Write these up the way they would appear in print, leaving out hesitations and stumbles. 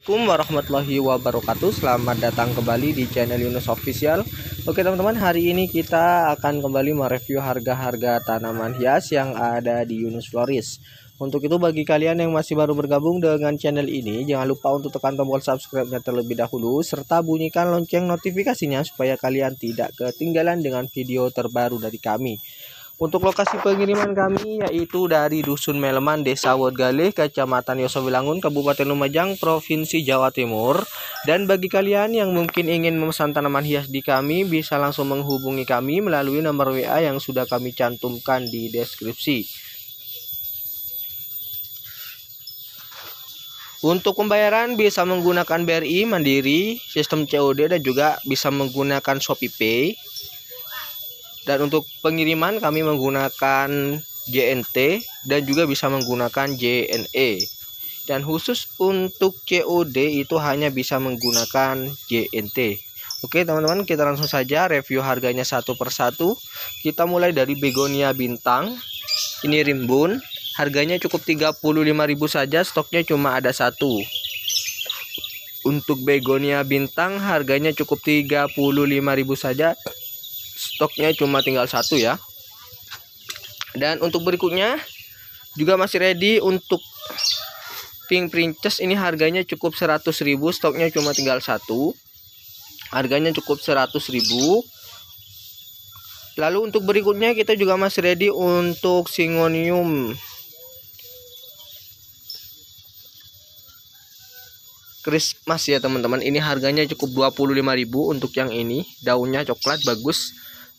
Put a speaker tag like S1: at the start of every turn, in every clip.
S1: Assalamualaikum warahmatullahi wabarakatuh. Selamat datang kembali di channel Yunus Official. Oke teman-teman, hari ini kita akan kembali mereview harga-harga tanaman hias yang ada di Yunus Florist. Untuk itu bagi kalian yang masih baru bergabung dengan channel ini, jangan lupa untuk tekan tombol subscribe-nya terlebih dahulu serta bunyikan lonceng notifikasinya supaya kalian tidak ketinggalan dengan video terbaru dari kami. Untuk lokasi pengiriman kami yaitu dari Dusun Meleman, Desa Wodgaleh, Kecamatan Yosowilangun, Kabupaten Lumajang, Provinsi Jawa Timur. Dan bagi kalian yang mungkin ingin memesan tanaman hias di kami, bisa langsung menghubungi kami melalui nomor WA yang sudah kami cantumkan di deskripsi. Untuk pembayaran bisa menggunakan BRI Mandiri, sistem COD, dan juga bisa menggunakan ShopeePay. Dan untuk pengiriman kami menggunakan JNT dan juga bisa menggunakan JNE. Dan khusus untuk COD itu hanya bisa menggunakan JNT. Oke teman-teman, kita langsung saja review harganya satu persatu. Kita mulai dari begonia bintang. Ini rimbun, harganya cukup 35.000 saja, stoknya cuma ada satu. Untuk begonia bintang harganya cukup 35.000 saja, stoknya cuma tinggal satu ya. Dan untuk berikutnya juga masih ready untuk pink princess. Ini harganya cukup 100.000, stoknya cuma tinggal satu, harganya cukup 100.000. Lalu untuk berikutnya kita juga masih ready untuk Syngonium Christmas ya teman-teman. Ini harganya cukup 25.000 untuk yang ini, daunnya coklat bagus.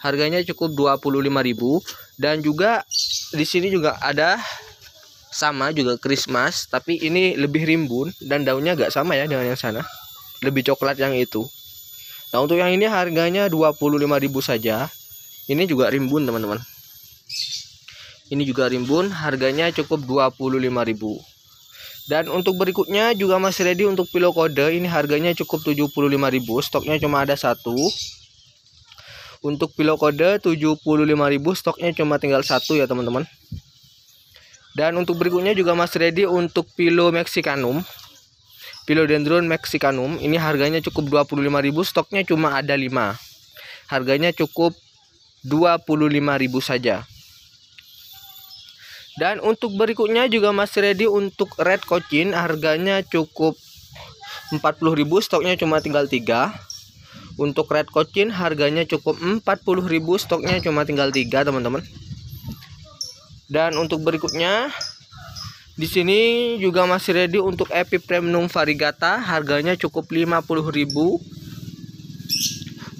S1: Harganya cukup 25.000. Dan juga di sini juga ada sama juga Christmas, tapi ini lebih rimbun dan daunnya agak sama ya dengan yang sana. Lebih coklat yang itu. Nah, untuk yang ini harganya 25.000 saja. Ini juga rimbun teman-teman. Ini juga rimbun, harganya cukup 25.000. Dan untuk berikutnya juga masih ready untuk Phyllocoda. Ini harganya cukup 75.000, stoknya cuma ada satu. Untuk Phyllocoda 75.000, stoknya cuma tinggal satu ya teman-teman. Dan untuk berikutnya juga masih ready untuk Philodendron mexicanum. Ini harganya cukup 25.000, stoknya cuma ada 5. Harganya cukup 25.000 saja. Dan untuk berikutnya juga masih ready untuk red cochin, harganya cukup 40.000, stoknya cuma tinggal 3. Untuk red cochin harganya cukup 40.000, stoknya cuma tinggal 3 teman-teman. Dan untuk berikutnya di sini juga masih ready untuk Epipremnum variegata, harganya cukup 50.000.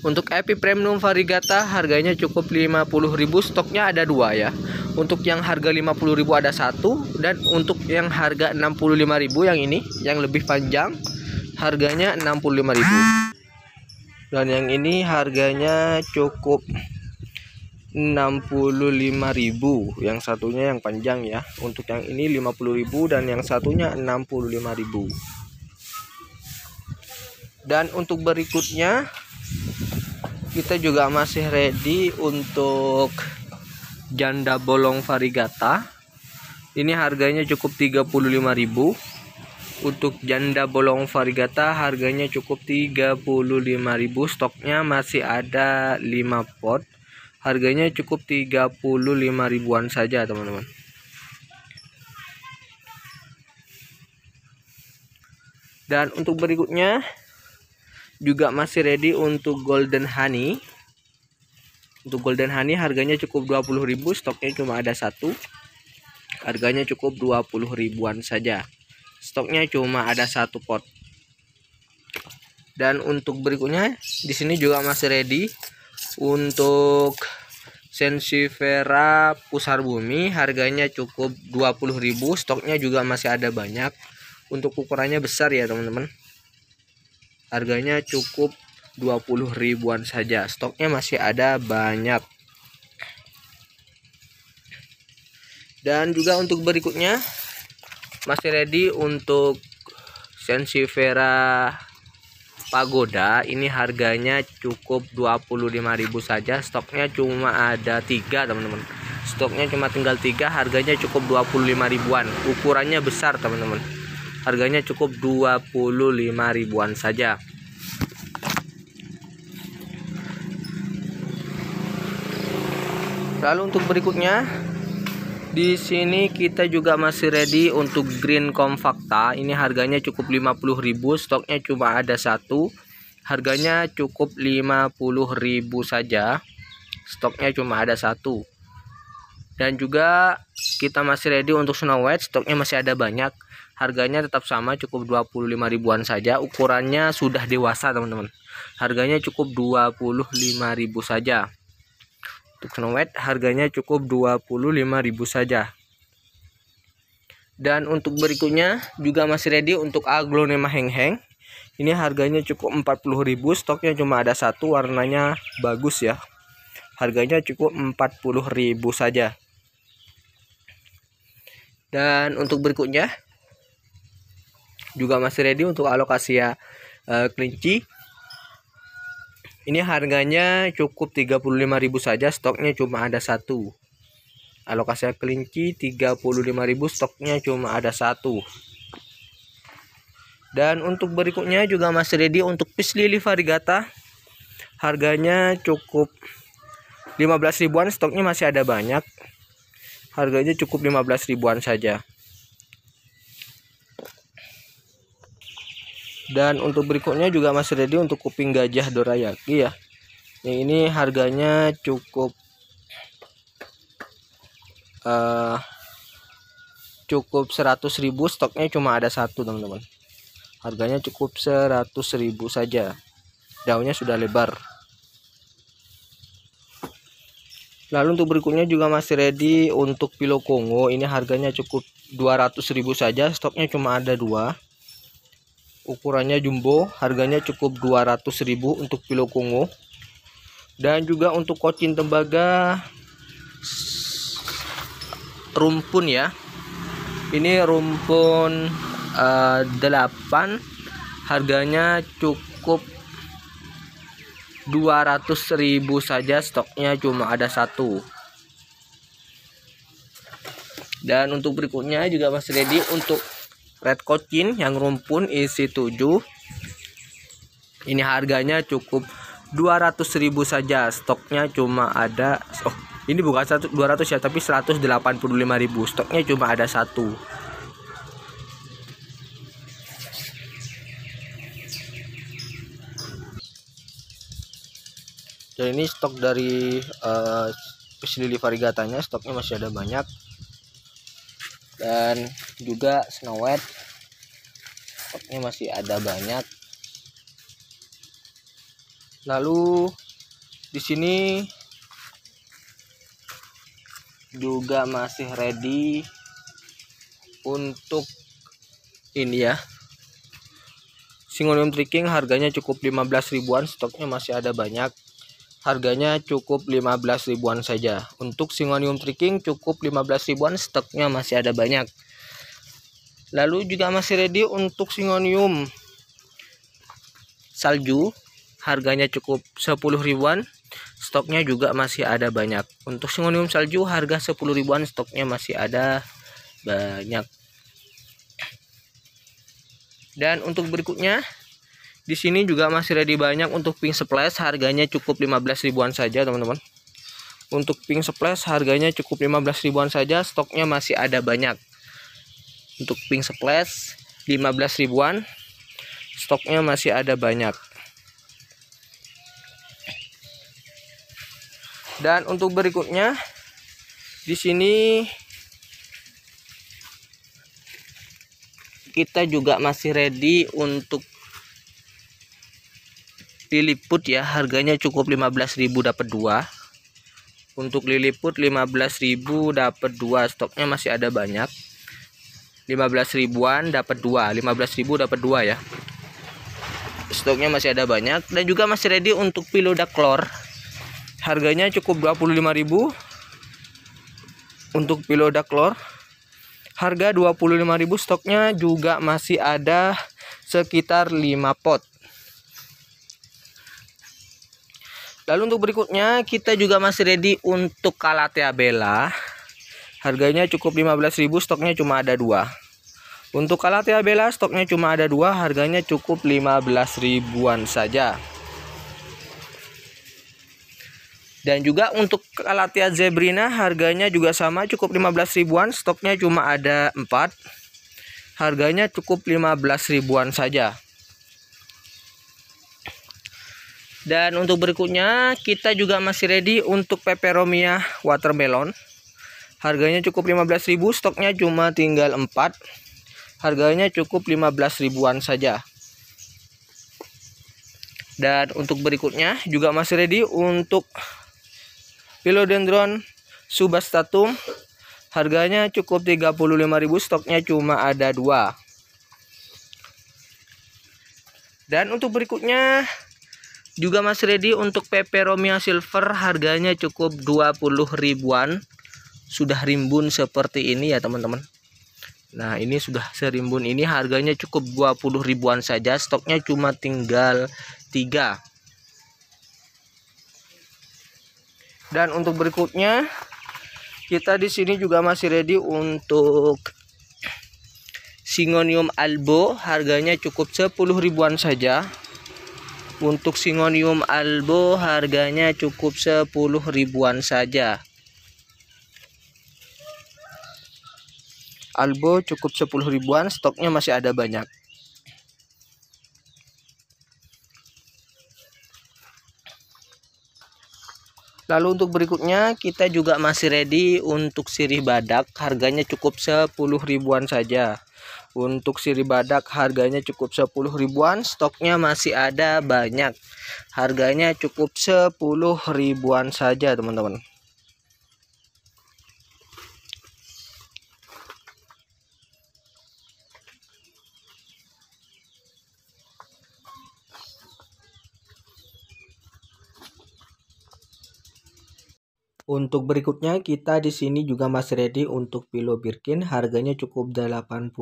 S1: Untuk Epipremnum variegata harganya cukup 50.000, stoknya ada 2 ya. Untuk yang harga 50.000 ada 1, dan untuk yang harga 65.000 yang ini yang lebih panjang harganya 65.000. Dan yang ini harganya cukup 65.000. Yang satunya yang panjang ya. Untuk yang ini 50.000 dan yang satunya 65.000. Dan untuk berikutnya kita juga masih ready untuk janda bolong variegata. Ini harganya cukup 35.000. Untuk janda bolong variegata harganya cukup 35.000, stoknya masih ada 5 pot. Harganya cukup 35.000-an saja teman-teman. Dan untuk berikutnya juga masih ready untuk golden honey. Untuk golden honey harganya cukup 20.000, stoknya cuma ada 1. Harganya cukup 20.000-an saja. Stoknya cuma ada 1 pot. Dan untuk berikutnya di sini juga masih ready untuk Sansevieria pusar bumi, harganya cukup 20.000, stoknya juga masih ada banyak. Untuk ukurannya besar ya teman-teman. Harganya cukup 20.000-an saja, stoknya masih ada banyak. Dan juga untuk berikutnya masih ready untuk Sansevieria pagoda. Ini harganya cukup 25.000 saja, stoknya cuma ada 3 teman-teman. Stoknya cuma tinggal 3, harganya cukup 25.000-an. Ukurannya besar teman-teman. harganya cukup 25 ribuan saja. Lalu untuk berikutnya, di sini kita juga masih ready untuk green compacta. Ini harganya cukup 50.000, stoknya cuma ada satu. Harganya cukup 50.000 saja. Stoknya cuma ada satu. Dan juga kita masih ready untuk Snow White, stoknya masih ada banyak. Harganya tetap sama, cukup 25 ribuan saja. Ukurannya sudah dewasa, teman-teman. Harganya cukup 25.000 saja. Untuk Snow White harganya cukup 25.000 saja. Dan untuk berikutnya juga masih ready untuk Aglonema Heng-Heng. Ini harganya cukup 40.000, stoknya cuma ada satu, warnanya bagus ya. Harganya cukup 40.000 saja. Dan untuk berikutnya juga masih ready untuk Alocasia kelinci. Ini harganya cukup 35.000 saja, stoknya cuma ada satu. Alocasia kelinci 35.000, stoknya cuma ada satu. Dan untuk berikutnya juga masih ready untuk Peace Lily Variegata. Harganya cukup 15 ribuan, stoknya masih ada banyak. Harganya cukup 15 ribuan saja. Dan untuk berikutnya juga masih ready untuk kuping gajah dorayaki ya. Ini harganya cukup 100.000, stoknya cuma ada satu, teman-teman. Harganya cukup 100.000 saja. Daunnya sudah lebar. Lalu untuk berikutnya juga masih ready untuk Pilo Kongo. Ini harganya cukup 200.000 saja, stoknya cuma ada dua. Ukurannya jumbo, harganya cukup 200.000 untuk Pilo Kongo. Dan juga untuk Cochin tembaga rumpun ya. Ini rumpun 8, harganya cukup 200.000 saja, stoknya cuma ada satu. Dan untuk berikutnya juga masih ready untuk Red Cochin yang rumpun isi 7. Ini harganya cukup 200.000 saja, stoknya cuma ada ini bukan 200 ya, tapi 185.000, stoknya cuma ada satu. Dan ini stok dari Peace Lily Variegatanya, stoknya masih ada banyak. Dan juga Snow White, stoknya masih ada banyak. Lalu di sini juga masih ready untuk ini ya, Syngonium Triking, harganya cukup 15 ribuan, stoknya masih ada banyak. Harganya cukup 15 ribuan saja. Untuk Syngonium Triking cukup 15 ribuan, stoknya masih ada banyak. Lalu juga masih ready untuk Syngonium salju, harganya cukup 10 ribuan, stoknya juga masih ada banyak. Untuk Syngonium salju harga 10 ribuan, stoknya masih ada banyak. Dan untuk berikutnya di sini juga masih ready banyak untuk Pink Splash, harganya cukup 15 ribuan saja, teman-teman. Untuk Pink Splash harganya cukup 15 ribuan saja, stoknya masih ada banyak. Untuk Pink Splash 15 ribuan, stoknya masih ada banyak. Dan untuk berikutnya di sini kita juga masih ready untuk Lilliput ya, harganya cukup 15.000 dapat 2. Untuk Lilliput 15.000 dapat 2, stoknya masih ada banyak. 15 ribuan dapat 2, 15.000 dapat 2 ya. Stoknya masih ada banyak. Dan juga masih ready untuk Pilodaklor, harganya cukup 25.000. Untuk Pilodaklor harga 25.000, stoknya juga masih ada sekitar 5 pot. Lalu untuk berikutnya kita juga masih ready untuk Calathea Bella, harganya cukup 15.000, stoknya cuma ada 2. Untuk Calathea bella stoknya cuma ada 2, harganya cukup 15 ribuan saja. Dan juga untuk Calathea zebrina harganya juga sama, cukup 15 ribuan, stoknya cuma ada 4. Harganya cukup 15 ribuan saja. Dan untuk berikutnya kita juga masih ready untuk peperomia watermelon. Harganya cukup 15.000, stoknya cuma tinggal 4. Harganya cukup 15 ribuan saja. Dan untuk berikutnya juga masih ready untuk Philodendron subbastatum. Harganya cukup 35.000, stoknya cuma ada 2. Dan untuk berikutnya juga masih ready untuk peperomia silver, harganya cukup 20 ribuan. Sudah rimbun seperti ini ya teman-teman. Nah, ini sudah serimbun ini, harganya cukup 20 ribuan saja, stoknya cuma tinggal 3. Dan untuk berikutnya kita di sini juga masih ready untuk Syngonium albo, harganya cukup 10 ribuan saja. Untuk Syngonium albo harganya cukup 10 ribuan saja. Albo cukup 10 ribuan, stoknya masih ada banyak. Lalu untuk berikutnya kita juga masih ready untuk sirih badak, harganya cukup 10 ribuan saja. Untuk sirih badak harganya cukup 10 ribuan, stoknya masih ada banyak. Harganya cukup 10 ribuan saja teman-teman. Untuk berikutnya kita di sini juga masih ready untuk Philo Birkin, harganya cukup 85.000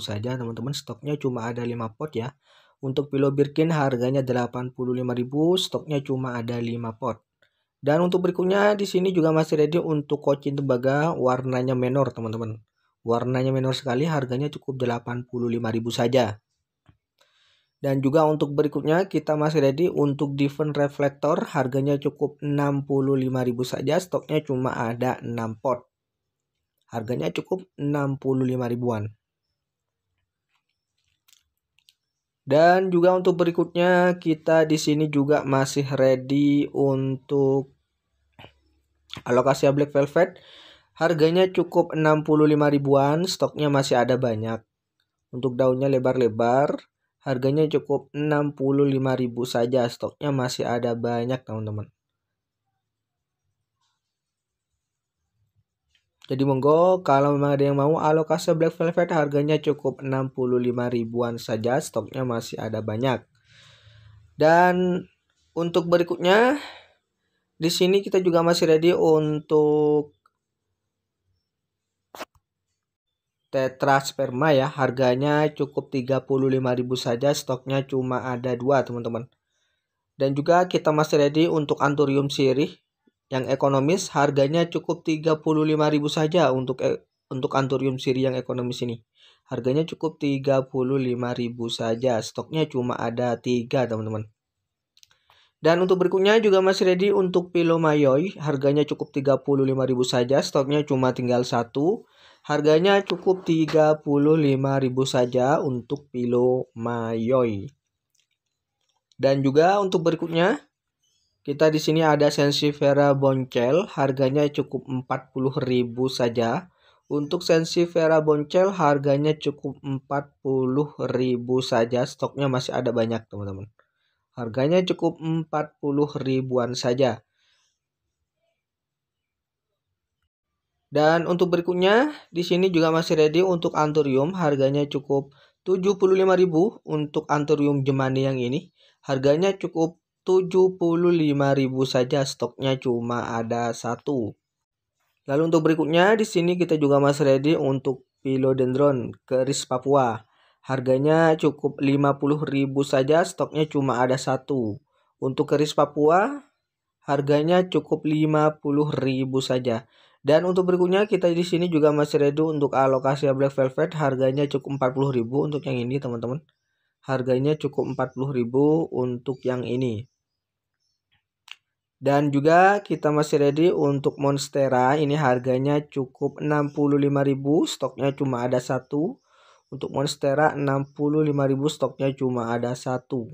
S1: saja teman-teman, stoknya cuma ada 5 pot ya. Untuk Philo Birkin harganya 85.000, stoknya cuma ada 5 pot. Dan untuk berikutnya di sini juga masih ready untuk Cochin tembaga, warnanya menor teman-teman. Warnanya menor sekali, harganya cukup 85.000 saja. Dan juga untuk berikutnya kita masih ready untuk Diven reflektor, harganya cukup 65.000 saja, stoknya cuma ada 6 pot. Harganya cukup 65 ribuan. Dan juga untuk berikutnya kita di sini juga masih ready untuk Alocasia Black Velvet, harganya cukup 65 ribuan, stoknya masih ada banyak. Untuk daunnya lebar-lebar, harganya cukup 65.000 saja, stoknya masih ada banyak teman-teman. Jadi monggo kalau memang ada yang mau Alocasia Black Velvet, harganya cukup 65 ribuan saja, stoknya masih ada banyak. Dan untuk berikutnya di sini kita juga masih ready untuk Tetrasperma ya, harganya cukup 35.000 saja, stoknya cuma ada 2 teman-teman. Dan juga kita masih ready untuk Anthurium sirih yang ekonomis, harganya cukup 35.000 saja untuk Anthurium sirih yang ekonomis ini. Harganya cukup 35.000 saja, stoknya cuma ada 3 teman-teman. Dan untuk berikutnya juga masih ready untuk Philo Mayoi, harganya cukup 35.000 saja, stoknya cuma tinggal 1. Harganya cukup 35.000 saja untuk Philo Mayoi. Dan juga untuk berikutnya kita di sini ada Sensifera Boncel, harganya cukup 40.000 saja. Untuk Sensifera Boncel harganya cukup 40.000 saja, stoknya masih ada banyak teman-teman. Harganya cukup 40 ribuan saja. Dan untuk berikutnya di sini juga masih ready untuk Anthurium, harganya cukup 75.000 untuk Anthurium Jemani yang ini. Harganya cukup 75.000 saja, stoknya cuma ada 1. Lalu untuk berikutnya di sini kita juga masih ready untuk Philodendron keris Papua. Harganya cukup 50.000 saja, stoknya cuma ada 1. Untuk keris Papua harganya cukup 50.000 saja. Dan untuk berikutnya kita di sini juga masih ready untuk alokasi Black Velvet, harganya cukup 40.000 untuk yang ini teman-teman. Harganya cukup 40.000 untuk yang ini. Dan juga kita masih ready untuk Monstera, ini harganya cukup 65.000, stoknya cuma ada satu. Untuk Monstera 65.000, stoknya cuma ada satu.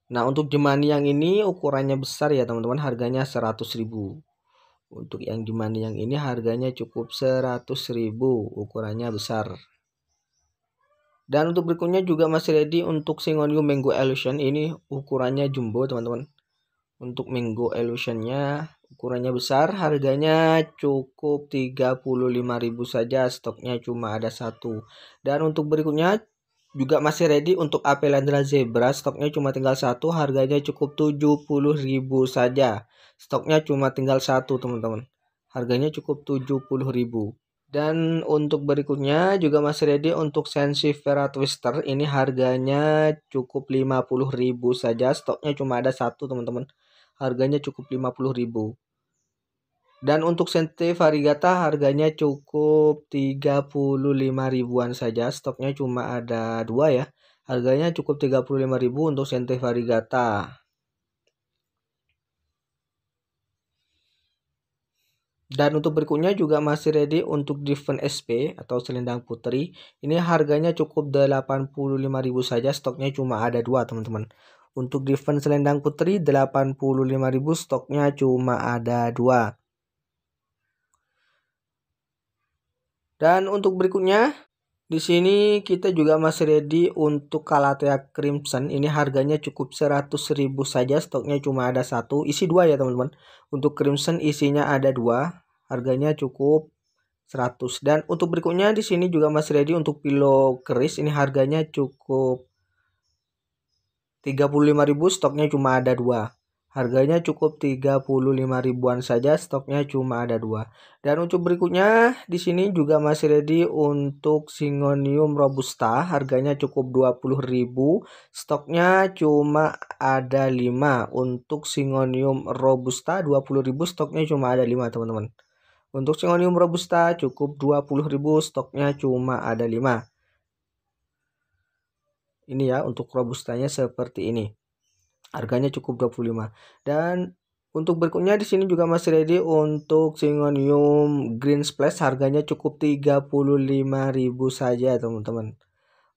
S1: Nah, untuk Jemani yang ini ukurannya besar ya teman-teman, harganya 100.000. Untuk yang Jemani yang ini harganya cukup 100.000, ukurannya besar. Dan untuk berikutnya juga masih ready untuk Singonium Mango Illusion, ini ukurannya jumbo teman-teman. Untuk Mango Illusionnya ukurannya besar, harganya cukup 35.000 saja, stoknya cuma ada satu. Dan untuk berikutnya juga masih ready untuk Apelandra Zebra, stoknya cuma tinggal satu, harganya cukup 70.000 saja. Stoknya cuma tinggal satu teman-teman, harganya cukup 70.000. Dan untuk berikutnya juga masih ready untuk Sensifera Twister, ini harganya cukup 50.000 saja, stoknya cuma ada satu teman-teman, harganya cukup 50.000. Dan untuk Sente Variegata harganya cukup 35 ribuan saja, stoknya cuma ada dua ya, harganya cukup 35.000 untuk Sente Variegata. Dan untuk berikutnya juga masih ready untuk Driven SP atau selendang putri. Ini harganya cukup 85.000 saja, stoknya cuma ada dua teman-teman. Untuk Driven selendang putri 85.000, stoknya cuma ada dua. Dan untuk berikutnya di sini kita juga masih ready untuk Calathea Crimson. Ini harganya cukup 100.000 saja, stoknya cuma ada satu, isi dua ya teman-teman. Untuk Crimson isinya ada dua, harganya cukup 100. Dan untuk berikutnya di sini juga masih ready untuk Pillow Keris, ini harganya cukup 35.000, stoknya cuma ada dua. Harganya cukup 35 ribuan saja, stoknya cuma ada dua. Dan untuk berikutnya di sini juga masih ready untuk Singonium Robusta, harganya cukup 20.000, stoknya cuma ada 5. Untuk Singonium Robusta 20.000, stoknya cuma ada 5 teman-teman. Untuk Singonium Robusta cukup 20.000, stoknya cuma ada 5. Ini ya untuk Robustanya seperti ini. Harganya cukup 25. Dan untuk berikutnya di sini juga masih ready untuk Singonium Green Splash, harganya cukup 35.000 saja teman-teman.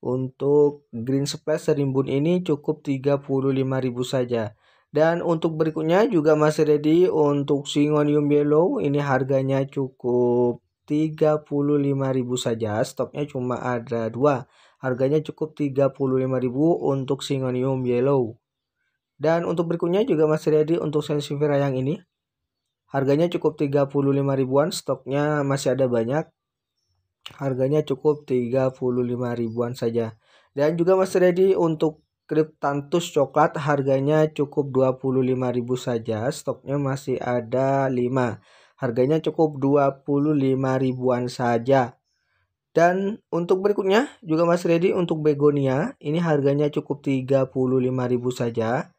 S1: Untuk Green Splash serimbun ini cukup 35.000 saja. Dan untuk berikutnya juga masih ready untuk Singonium Yellow, ini harganya cukup 35.000 saja, stoknya cuma ada dua. Harganya cukup 35.000 untuk Singonium Yellow. Dan untuk berikutnya juga masih ready untuk Sensifera yang ini. Harganya cukup 35 ribuan, stoknya masih ada banyak. Harganya cukup 35 ribuan saja. Dan juga masih ready untuk Cryptanthus coklat, harganya cukup 25.000 saja, stoknya masih ada 5. Harganya cukup 25 ribuan saja. Dan untuk berikutnya juga masih ready untuk Begonia, ini harganya cukup 35.000 saja.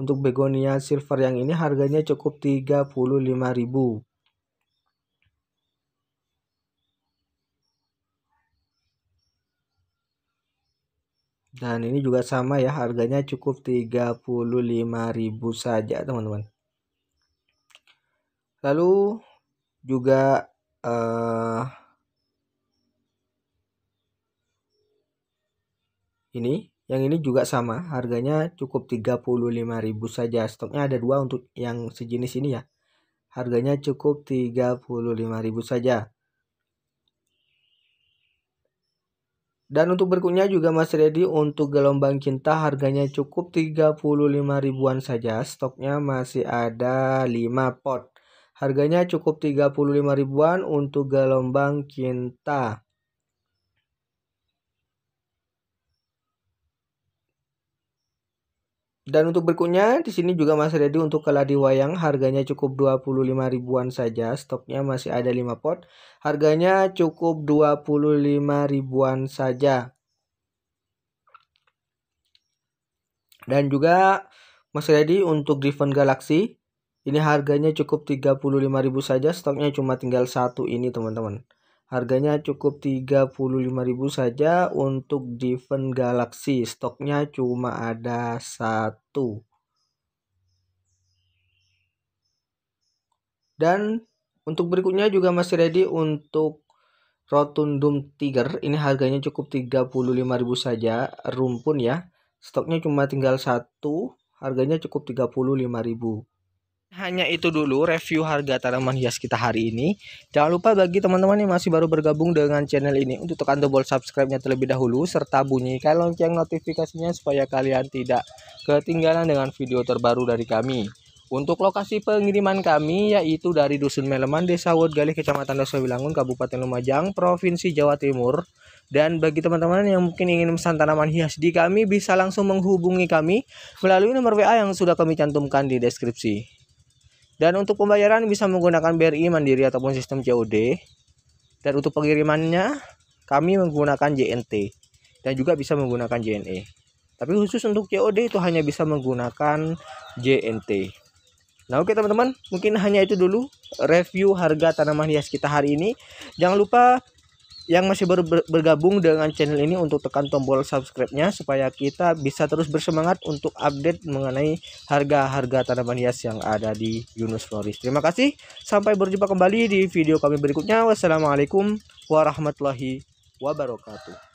S1: Untuk Begonia silver yang ini harganya cukup 35.000. Dan ini juga sama ya, harganya cukup 35.000 saja teman-teman. Lalu juga yang ini juga sama, harganya cukup 35.000 saja. Stoknya ada dua untuk yang sejenis ini ya. Harganya cukup 35.000 saja. Dan untuk berikutnya juga masih ready untuk gelombang cinta, harganya cukup 35 ribuan saja. Stoknya masih ada 5 pot. Harganya cukup 35 ribuan untuk gelombang cinta. Dan untuk berikutnya di sini juga masih ready untuk keladi wayang, harganya cukup 25 ribuan saja, stoknya masih ada 5 pot. Harganya cukup 25 ribuan saja. Dan juga masih ready untuk Driven Galaxy. Ini harganya cukup 35.000 saja, stoknya cuma tinggal satu ini teman-teman. Harganya cukup 35.000 saja untuk Diven Galaxy, stoknya cuma ada satu. Dan untuk berikutnya juga masih ready untuk Rotundum Tiger. Ini harganya cukup 35.000 saja, rumpun ya. Stoknya cuma tinggal satu, harganya cukup 35.000. Hanya itu dulu review harga tanaman hias kita hari ini. Jangan lupa bagi teman-teman yang masih baru bergabung dengan channel ini untuk tekan tombol subscribe-nya terlebih dahulu serta bunyikan lonceng notifikasinya supaya kalian tidak ketinggalan dengan video terbaru dari kami. Untuk lokasi pengiriman kami yaitu dari Dusun Meleman, Desa Wodgalih, Kecamatan Dasawilangun, Kabupaten Lumajang, Provinsi Jawa Timur. Dan bagi teman-teman yang mungkin ingin memesan tanaman hias di kami, bisa langsung menghubungi kami melalui nomor WA yang sudah kami cantumkan di deskripsi. Dan untuk pembayaran bisa menggunakan BRI Mandiri ataupun sistem COD. Dan untuk pengirimannya kami menggunakan JNT dan juga bisa menggunakan JNE. Tapi khusus untuk COD itu hanya bisa menggunakan JNT. Nah oke teman-teman, mungkin hanya itu dulu review harga tanaman hias kita hari ini. Jangan lupa yang masih baru bergabung dengan channel ini untuk tekan tombol subscribe-nya supaya kita bisa terus bersemangat untuk update mengenai harga-harga tanaman hias yang ada di Yunus Florist. Terima kasih, sampai berjumpa kembali di video kami berikutnya. Wassalamualaikum warahmatullahi wabarakatuh.